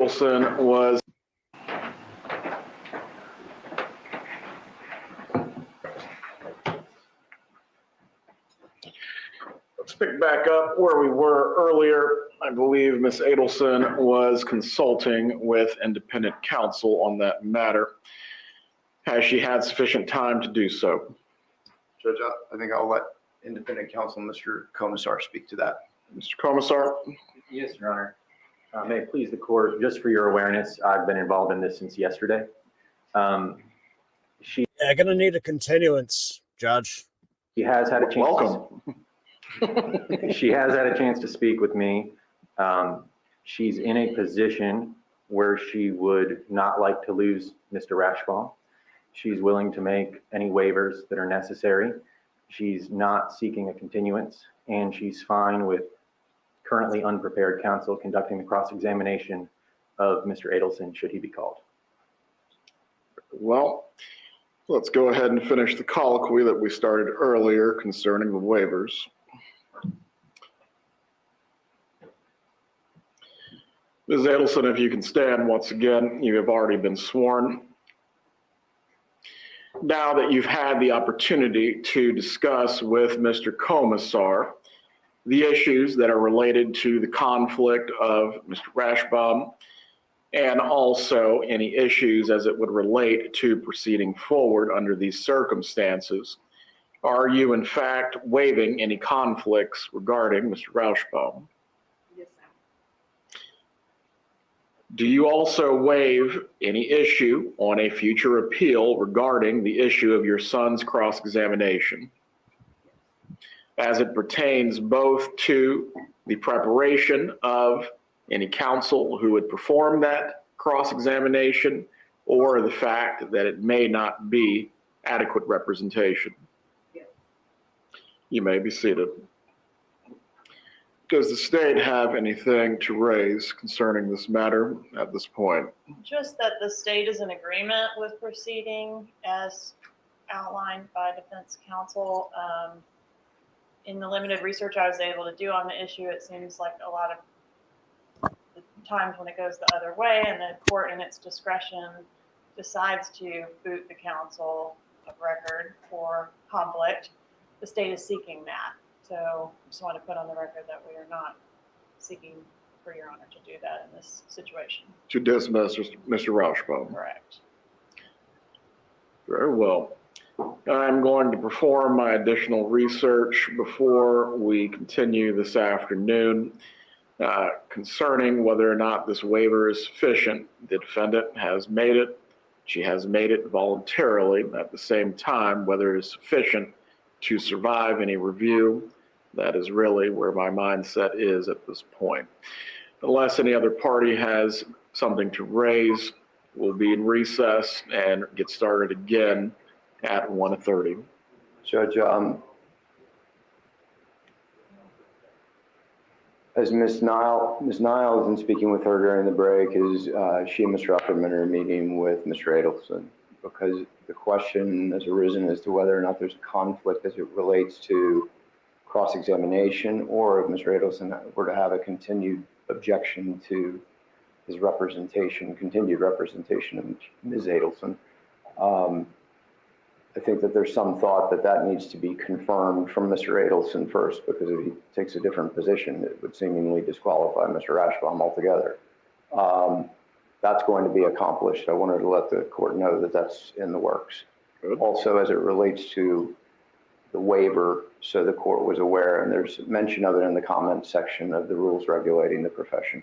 Adelson was let's pick back up where we were earlier. I believe Ms. Adelson was consulting with independent counsel on that matter. Has she had sufficient time to do so? Judge, I think I'll let independent counsel, Mr. Commissar, speak to that. Mr. Commissar? Yes, Your Honor. May it please the court, just for your awareness, I've been involved in this since yesterday. Gonna need a continuance, Judge. She has had a chance. Welcome. She has had a chance to speak with me. She's in a position where she would not like to lose Mr. Rashbaum. She's willing to make any waivers that are necessary. She's not seeking a continuance, and she's fine with currently unprepared counsel conducting the cross-examination of Mr. Adelson should he be called. Well, let's go ahead and finish the colloquy that we started earlier concerning the waivers. Ms. Adelson, if you can stand once again, you have already been sworn. Now that you've had the opportunity to discuss with Mr. Commissar the issues that are related to the conflict of Mr. Rashbaum and also any issues as it would relate to proceeding forward under these circumstances, are you in fact waiving any conflicts regarding Mr. Rashbaum? Yes, sir. Do you also waive any issue on a future appeal regarding the issue of your son's cross-examination as it pertains both to the preparation of any counsel who would perform that cross-examination or the fact that it may not be adequate representation? Yes. You may be seated. Does the state have anything to raise concerning this matter at this point? Just that the state is in agreement with proceeding as outlined by defense counsel. In the limited research I was able to do on the issue, it seems like a lot of the times when it goes the other way and the court in its discretion decides to boot the counsel of record for conflict, the state is seeking that. So I just want to put on the record that we are not seeking for Your Honor to do that in this situation. To dismiss Mr. Rashbaum? Correct. Very well. I'm going to perform my additional research before we continue this afternoon concerning whether or not this waiver is sufficient. The defendant has made it. She has made it voluntarily. At the same time, whether it is sufficient to survive any review, that is really where my mindset is at this point. Unless any other party has something to raise, we'll be in recess and get started again at 1:30. Judge, as Ms. Niles, in speaking with her during the break, is she and Mr. Upperman are meeting with Mr. Adelson because the question has arisen as to whether or not there's a conflict as it relates to cross-examination, or if Mr. Adelson were to have a continued objection to his representation, continued representation of Ms. Adelson. I think that there's some thought that that needs to be confirmed from Mr. Adelson first, because if he takes a different position, it would seemingly disqualify Mr. Rashbaum altogether. That's going to be accomplished. I wanted to let the court know that that's in the works. Good. Also, as it relates to the waiver, so the court was aware, and there's mention of it in the comment section of the rules regulating the profession,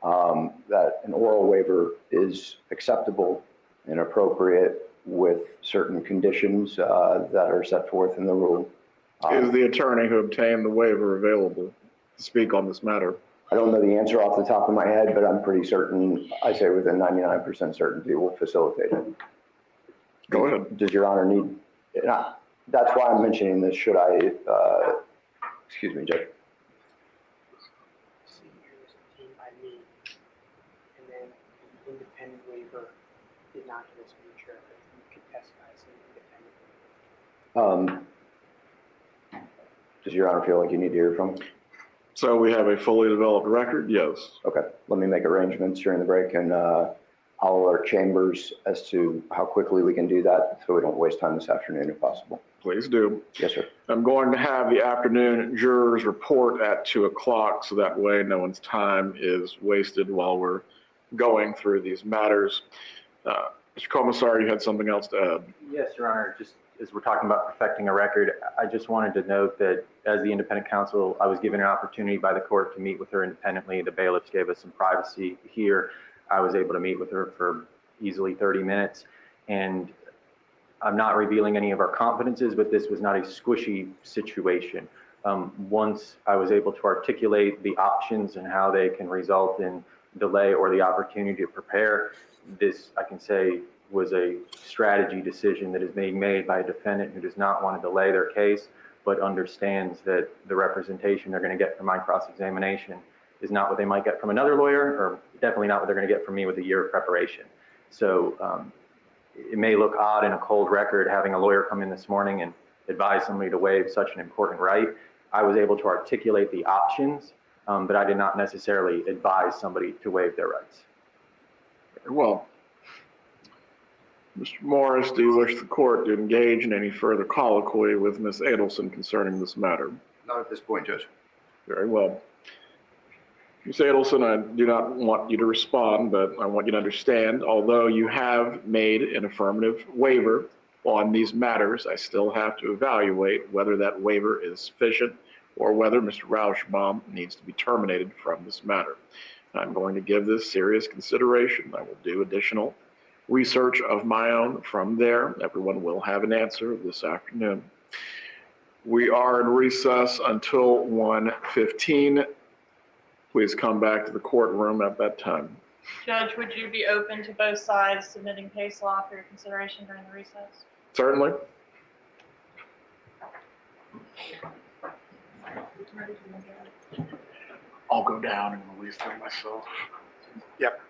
that an oral waiver is acceptable and appropriate with certain conditions that are set forth in the rule. Is the attorney who obtained the waiver available to speak on this matter? I don't know the answer off the top of my head, but I'm pretty certain, I say within 99% certainty, we'll facilitate it. Go ahead. Does Your Honor need, that's why I'm mentioning this, should I, excuse me, Judge. Was obtained by me, and then the independent waiver did not get its feature. You could testify as an independent waiver. Does Your Honor feel like you need to hear from? So we have a fully developed record, yes. Okay, let me make arrangements during the break, and I'll alert chambers as to how quickly we can do that so we don't waste time this afternoon if possible. Please do. Yes, sir. I'm going to have the afternoon jurors report at 2 o'clock, so that way no one's time is wasted while we're going through these matters. Mr. Commissar, you had something else to add? Yes, Your Honor. Just as we're talking about perfecting a record, I just wanted to note that as the independent counsel, I was given an opportunity by the court to meet with her independently. The bailiffs gave us some privacy here. I was able to meet with her for easily 30 minutes. And I'm not revealing any of our confidences, but this was not a squishy situation. Once I was able to articulate the options and how they can result in delay or the opportunity to prepare, this, I can say, was a strategy decision that is being made by a defendant who does not want to delay their case, but understands that the representation they're going to get from my cross-examination is not what they might get from another lawyer, or definitely not what they're going to get from me with a year of preparation. So it may look odd in a cold record having a lawyer come in this morning and advise somebody to waive such an important right. I was able to articulate the options, but I did not necessarily advise somebody to waive their rights. Very well. Mr. Morris, do you wish the court to engage in any further colloquy with Ms. Adelson concerning this matter? Not at this point, Judge. Very well. Ms. Adelson, I do not want you to respond, but I want you to understand, although you have made an affirmative waiver on these matters, I still have to evaluate whether that waiver is sufficient or whether Mr. Rauschbaum needs to be terminated from this matter. I'm going to give this serious consideration. I will do additional research of my own from there. Everyone will have an answer this afternoon. We are in recess until 1:15. Please come back to the courtroom at that time. Judge, would you be open to both sides submitting case law for your consideration during the recess? Certainly. I'll go down and release them myself. Yep.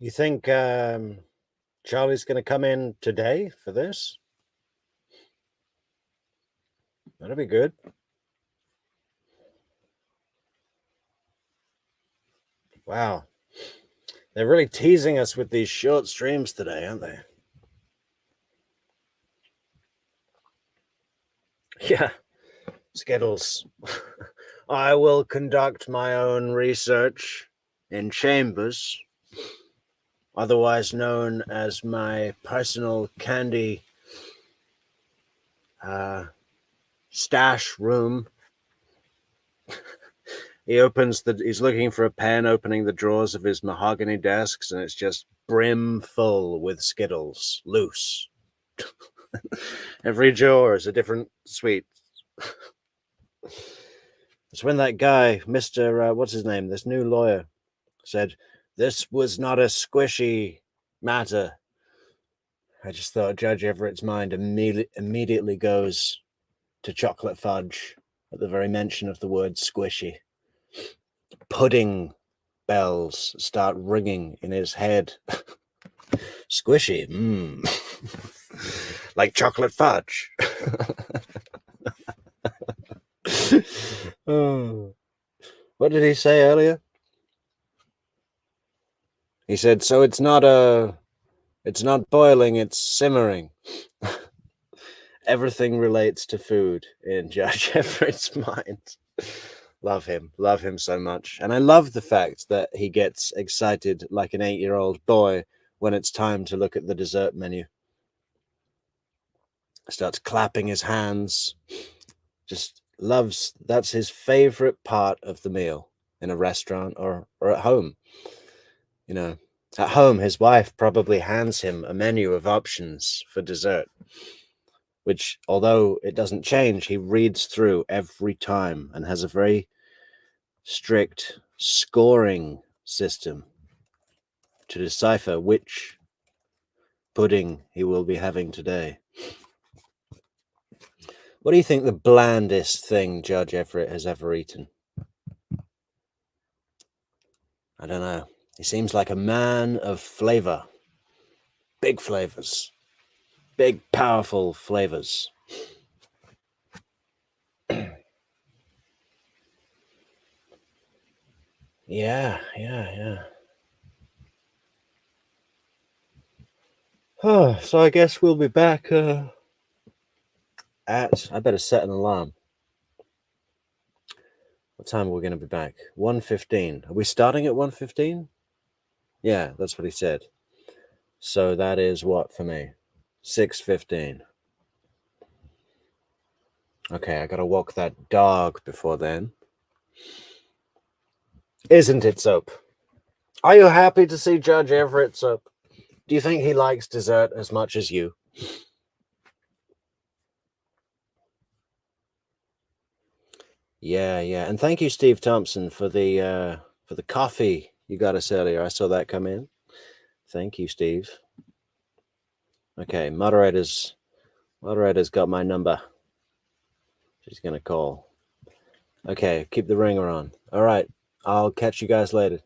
You think Charlie's going to come in today for this? That'll be good. Wow. They're really teasing us with these short streams today, aren't they? Yeah. Skittles. I will conduct my own research in chambers, otherwise known as my personal candy stash room. He's looking for a pen, opening the drawers of his mahogany desks, and it's just brim full with Skittles, loose. Every drawer is a different sweet. It's when that guy, Mr. What's his name, this new lawyer, said, "This was not a squishy matter." I just thought Judge Everett's mind immediately goes to chocolate fudge at the very mention of the word squishy. Pudding bells start ringing in his head. Squishy, like chocolate fudge. Oh. What did he say earlier? He said, so it's not boiling, it's simmering. Everything relates to food in Judge Everett's mind. Love him so much. And I love the fact that he gets excited like an 8-year-old boy when it's time to look at the dessert menu. Starts clapping his hands. Just loves, that's his favorite part of the meal in a restaurant or at home. You know, at home, his wife probably hands him a menu of options for dessert, which, although it doesn't change, he reads through every time and has a very strict scoring system to decipher which pudding he will be having today. What do you think the blandest thing Judge Everett has ever eaten? I don't know. He seems like a man of flavor. Big flavors. Big, powerful flavors. Yeah. Oh, so I guess we'll be back I better set an alarm. What time are we going to be back? 1:15. Are we starting at 1:15? Yeah, that's what he said. So that is what for me? 6:15. Okay, I gotta walk that dog before then. Isn't it, Soap? Are you happy to see Judge Everett, Soap? Do you think he likes dessert as much as you? Yeah. And thank you, Steve Thompson, for the coffee you got us earlier. I saw that come in. Thank you, Steve. Okay, moderator's got my number. She's gonna call. Okay, keep the ringer on. All right, I'll catch you guys later.